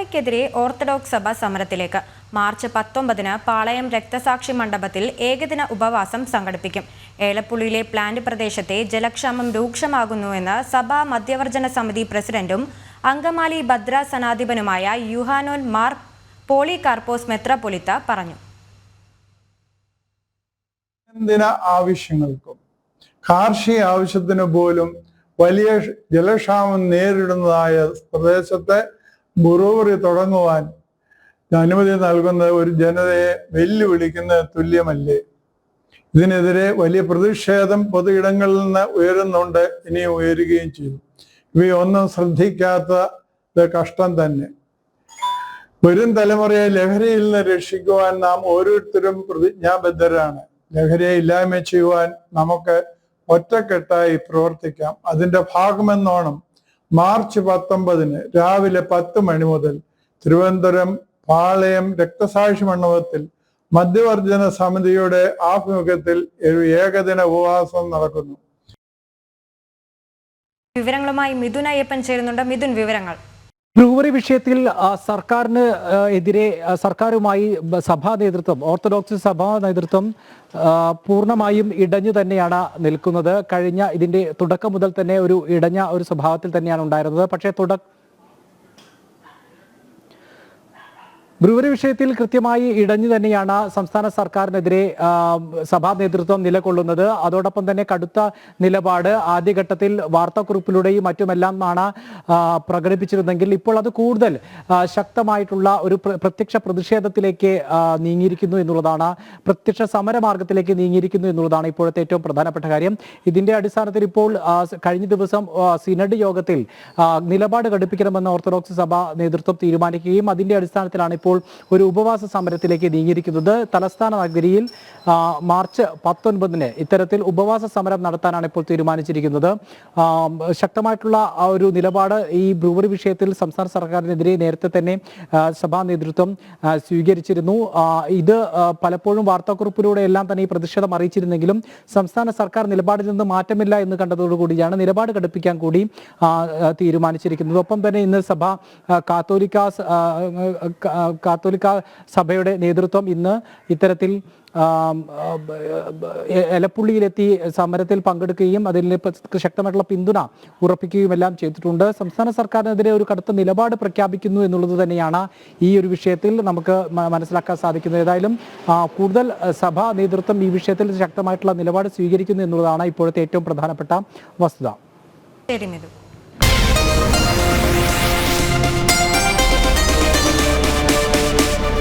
പാളയക്കെതിരെ orthodox സഭ സമരത്തിലേക്ക്. March 19-ന് പാളയം രക്തസാക്ഷി മണ്ഡപത്തിൽ ഏകദിന ഉപവാസം സംഘടിപ്പിക്കും. ഏലപ്പുള്ളിയിലെ പ്ലാന്റ് പ്രദേശത്തെ ജലക്ഷാമം രൂക്ഷമാകുന്നുവെന്ന് സഭാ മധ്യവർജന സമിതി പ്രസിഡന്റും അങ്കമാലി ഭദ്രാസനാധിപനുമായ യുഹാനോൻ മാർ പോളികാർപ്പോസ് മെത്രാപ്പൊലീത്ത പറഞ്ഞു. ആവശ്യങ്ങൾക്കും കാർഷിക ആവശ്യത്തിന് പോലും വലിയ ജലക്ഷാമം നേരിടുന്നതായ പ്രദേശത്തെ ബ്രൂവറി തുടങ്ങുവാൻ അനുമതി നൽകുന്നത് ഒരു ജനതയെ വെല്ലുവിളിക്കുന്ന തുല്യമല്ലേ? ഇതിനെതിരെ വലിയ പ്രതിഷേധം പൊതുയിടങ്ങളിൽ നിന്ന് ഉയരുന്നുണ്ട്, ഇനിയും ഉയരുകയും ചെയ്യും. ഇവയൊന്നും ശ്രദ്ധിക്കാത്തത് കഷ്ടം തന്നെ. വരും തലമുറയെ ലഹരിയിൽ നിന്ന് രക്ഷിക്കുവാൻ നാം ഓരോരുത്തരും പ്രതിജ്ഞാബദ്ധരാണ്. ലഹരിയെ ഇല്ലായ്മ ചെയ്യുവാൻ നമുക്ക് ഒറ്റക്കെട്ടായി പ്രവർത്തിക്കാം. അതിന്റെ ഭാഗമെന്നോണം മാർച്ച് 19-ന് രാവിലെ 10 മണി മുതൽ തിരുവനന്തപുരം പാളയം രക്തസാക്ഷി മണ്ഡപത്തിൽ മധ്യവർജന സമിതിയുടെ ആഭിമുഖ്യത്തിൽ ഒരു ഏകദിന ഉപവാസം നടക്കുന്നു. വിവരങ്ങളുമായി മിഥുൻ അയ്യപ്പൻ ചേരുന്നുണ്ട്. മിഥുൻ, വിവരങ്ങൾ. ബ്രൂവറി വിഷയത്തിൽ സർക്കാരിന് എതിരെ സർക്കാരുമായി സഭാ നേതൃത്വം, ഓർത്തഡോക്സ് സഭാ നേതൃത്വം പൂർണ്ണമായും ഇടഞ്ഞു തന്നെയാണ് നിൽക്കുന്നത്. കഴിഞ്ഞ ഇതിന്റെ തുടക്കം മുതൽ തന്നെ ഇടഞ്ഞ ഒരു സ്വഭാവത്തിൽ തന്നെയാണ് ഉണ്ടായിരുന്നത്. പക്ഷേ ബ്രൂവറി വിഷയത്തിൽ കൃത്യമായി ഇടഞ്ഞു തന്നെയാണ് സംസ്ഥാന സർക്കാരിനെതിരെ സഭാ നേതൃത്വം നിലകൊള്ളുന്നത്. അതോടൊപ്പം തന്നെ കടുത്ത നിലപാട് ആദ്യഘട്ടത്തിൽ വാർത്താക്കുറിപ്പിലൂടെയും മറ്റുമെല്ലാമാണ് പ്രകടിപ്പിച്ചിരുന്നെങ്കിൽ ഇപ്പോൾ അത് കൂടുതൽ ശക്തമായിട്ടുള്ള ഒരു പ്രത്യക്ഷ പ്രതിഷേധത്തിലേക്ക് നീങ്ങിയിരിക്കുന്നു എന്നുള്ളതാണ്, പ്രത്യക്ഷ സമരമാർഗത്തിലേക്ക് നീങ്ങിയിരിക്കുന്നു എന്നുള്ളതാണ് ഇപ്പോഴത്തെ ഏറ്റവും പ്രധാനപ്പെട്ട കാര്യം. ഇതിന്റെ അടിസ്ഥാനത്തിൽ ഇപ്പോൾ കഴിഞ്ഞ ദിവസം സിനഡ് യോഗത്തിൽ നിലപാട് ഘടിപ്പിക്കണമെന്ന് ഓർത്തഡോക്സ് സഭ നേതൃത്വം തീരുമാനിക്കുകയും അതിന്റെ അടിസ്ഥാനത്തിലാണ് ഇപ്പോൾ ഒരു ഉപവാസ സമരത്തിലേക്ക് നീങ്ങിയിരിക്കുന്നത്. തലസ്ഥാന നഗരിയിൽ മാർച്ച് 19-ന് ഇത്തരത്തിൽ ഉപവാസ സമരം നടത്താനാണ് ഇപ്പോൾ തീരുമാനിച്ചിരിക്കുന്നത്. ശക്തമായിട്ടുള്ള ഒരു നിലപാട് ഈ ബ്രൂവറി വിഷയത്തിൽ സംസ്ഥാന സർക്കാരിനെതിരെ നേരത്തെ തന്നെ സഭാ നേതൃത്വം സ്വീകരിച്ചിരുന്നു. ഇത് പലപ്പോഴും വാർത്താക്കുറിപ്പിലൂടെ എല്ലാം തന്നെ ഈ പ്രതിഷേധം അറിയിച്ചിരുന്നെങ്കിലും സംസ്ഥാന സർക്കാർ നിലപാടിൽ നിന്ന് മാറ്റമില്ല എന്ന് കണ്ടതോടുകൂടിയാണ് നിലപാട് ഘടിപ്പിക്കാൻ കൂടി തീരുമാനിച്ചിരിക്കുന്നത്. ഒപ്പം തന്നെ ഇന്ന് സഭ കാത്തോലിക്ക സഭയുടെ നേതൃത്വം ഇന്ന് ഇത്തരത്തിൽ എലപ്പുള്ളിയിലെത്തി സമരത്തിൽ പങ്കെടുക്കുകയും അതിൽ ശക്തമായിട്ടുള്ള പിന്തുണ ഉറപ്പിക്കുകയും എല്ലാം ചെയ്തിട്ടുണ്ട്. സംസ്ഥാന സർക്കാരിനെതിരെ ഒരു കടുത്ത നിലപാട് പ്രഖ്യാപിക്കുന്നു എന്നുള്ളത് തന്നെയാണ് ഈ ഒരു വിഷയത്തിൽ നമുക്ക് മനസ്സിലാക്കാൻ സാധിക്കുന്നത്. ഏതായാലും കൂടുതൽ സഭാ നേതൃത്വം ഈ വിഷയത്തിൽ ശക്തമായിട്ടുള്ള നിലപാട് സ്വീകരിക്കുന്നു എന്നുള്ളതാണ് ഇപ്പോഴത്തെ ഏറ്റവും പ്രധാനപ്പെട്ട വസ്തുത.